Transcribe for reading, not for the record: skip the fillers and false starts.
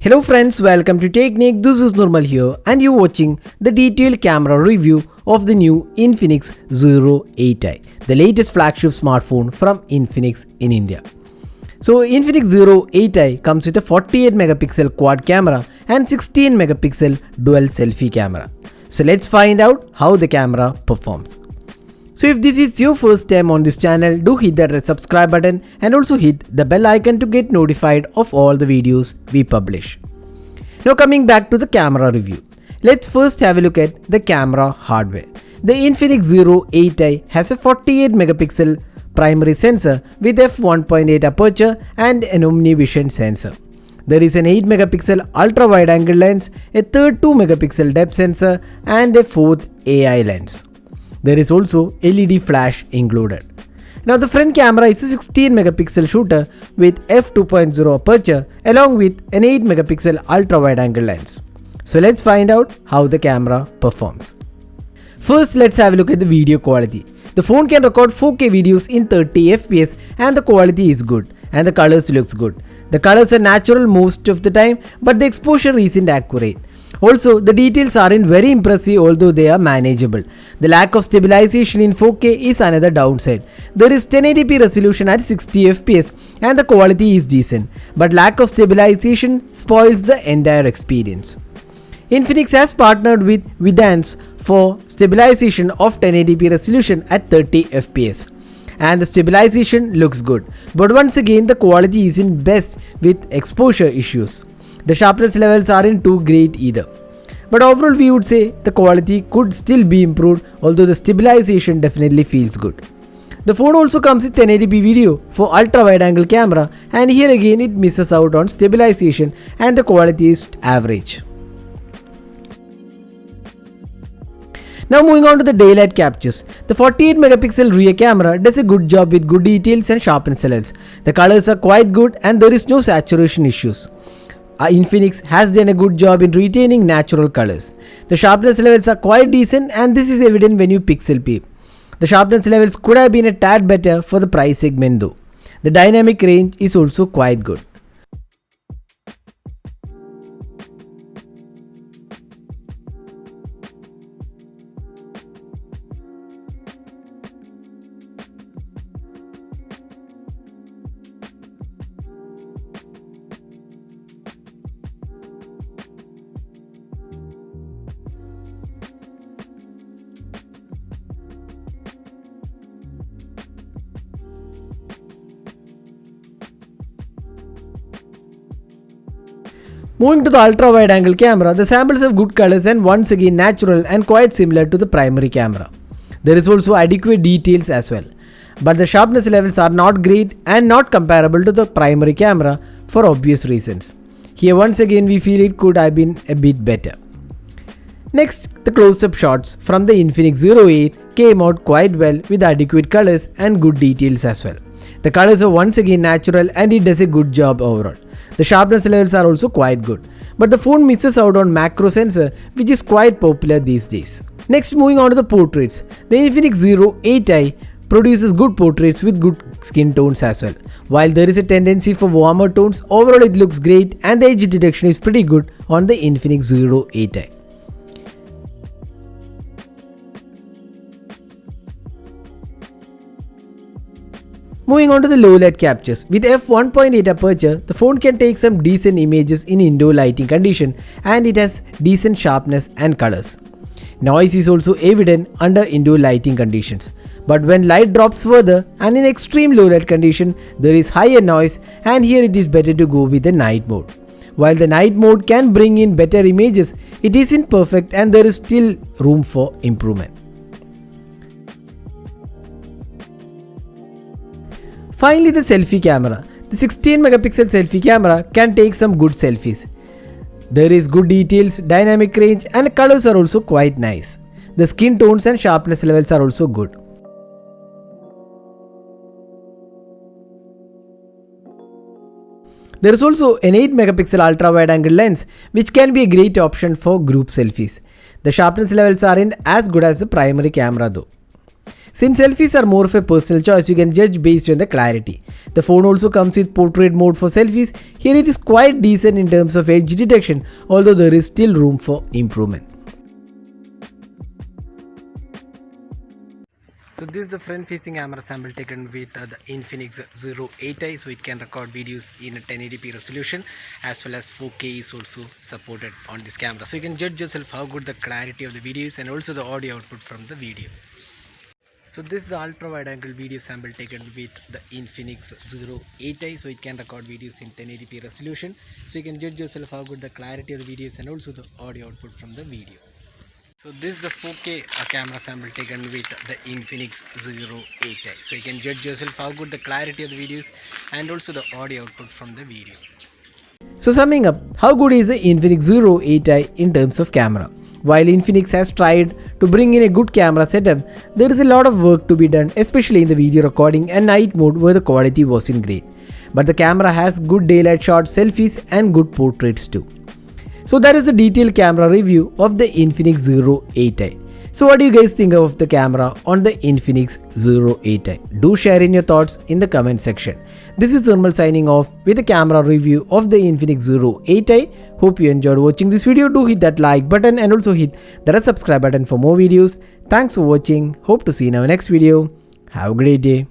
Hello friends, welcome to Technique. This is Normal here and you're watching the detailed camera review of the new Infinix Zero 8i, the latest flagship smartphone from Infinix in India. So Infinix Zero 8i comes with a 48 megapixel quad camera and 16 megapixel dual selfie camera. So let's find out how the camera performs. So if this is your first time on this channel, do hit that red subscribe button and also hit the bell icon to get notified of all the videos we publish. Now coming back to the camera review. Let's first have a look at the camera hardware. The Infinix Zero 8i has a 48 megapixel primary sensor with f1.8 aperture and an omnivision sensor. There is an 8 megapixel ultra wide angle lens, a third 2 megapixel depth sensor and a fourth AI lens. There is also LED flash included. Now the front camera is a 16 megapixel shooter with f2.0 aperture along with an 8 megapixel ultra wide angle lens. So let's find out how the camera performs. First let's have a look at the video quality. The phone can record 4K videos in 30 fps and the quality is good and the colors looks good. The colors are natural most of the time but the exposure isn't accurate. Also, the details aren't very impressive although they are manageable. The lack of stabilization in 4K is another downside. There is 1080p resolution at 60 fps and the quality is decent, but lack of stabilization spoils the entire experience. Infinix has partnered with Vidance for stabilization of 1080p resolution at 30 fps. And the stabilization looks good, but once again the quality isn't best with exposure issues. The sharpness levels aren't too great either. But overall we would say the quality could still be improved, although the stabilization definitely feels good. The phone also comes with 1080p video for ultra wide angle camera, and here again it misses out on stabilization and the quality is average. Now moving on to the daylight captures. The 48 megapixel rear camera does a good job with good details and sharpness levels. The colors are quite good and there is no saturation issues. Infinix has done a good job in retaining natural colors. The sharpness levels are quite decent and this is evident when you pixel peep. The sharpness levels could have been a tad better for the price segment though. The dynamic range is also quite good. Moving to the ultra wide angle camera, the samples have good colors and once again natural and quite similar to the primary camera. There is also adequate details as well, but the sharpness levels are not great and not comparable to the primary camera for obvious reasons. Here once again we feel it could have been a bit better. Next, the close-up shots from the Infinix Zero 8 came out quite well with adequate colors and good details as well. The colors are once again natural and it does a good job overall. The sharpness levels are also quite good, but the phone misses out on macro sensor which is quite popular these days. Next, moving on to the portraits. The Infinix Zero 8i produces good portraits with good skin tones as well. While there is a tendency for warmer tones, overall it looks great and the edge detection is pretty good on the Infinix Zero 8i. Moving on to the low light captures. With f1.8 aperture, the phone can take some decent images in indoor lighting condition and it has decent sharpness and colors. Noise is also evident under indoor lighting conditions. But when light drops further and in extreme low light condition, there is higher noise and here it is better to go with the night mode. While the night mode can bring in better images, it isn't perfect and there is still room for improvement. Finally, the selfie camera. The 16 megapixel selfie camera can take some good selfies. There is good details, dynamic range and colors are also quite nice. The skin tones and sharpness levels are also good. There is also an 8 megapixel ultra wide angle lens which can be a great option for group selfies. The sharpness levels aren't as good as the primary camera though. Since selfies are more of a personal choice, you can judge based on the clarity. The phone also comes with portrait mode for selfies. Here it is quite decent in terms of edge detection, although there is still room for improvement. So this is the front facing camera sample taken with the Infinix Zero 8i, so it can record videos in a 1080p resolution, as well as 4K is also supported on this camera. So you can judge yourself how good the clarity of the videos and also the audio output from the video. So this is the ultra wide angle video sample taken with the Infinix Zero 8i, so it can record videos in 1080p resolution. So you can judge yourself how good the clarity of the videos and also the audio output from the video. So this is the 4K camera sample taken with the Infinix Zero 8i. So you can judge yourself how good the clarity of the videos and also the audio output from the video. So summing up, how good is the Infinix Zero 8i in terms of camera? While Infinix has tried to bring in a good camera setup, there is a lot of work to be done, especially in the video recording and night mode where the quality wasn't great. But the camera has good daylight shot selfies and good portraits too. So that is a detailed camera review of the Infinix Zero 8i. So what do you guys think of the camera on the Infinix Zero 8i? Do share in your thoughts in the comment section. This is Thermal signing off with a camera review of the Infinix Zero 8i. Hope you enjoyed watching this video. Do hit that like button and also hit the subscribe button for more videos. Thanks for watching. Hope to see you in our next video. Have a great day.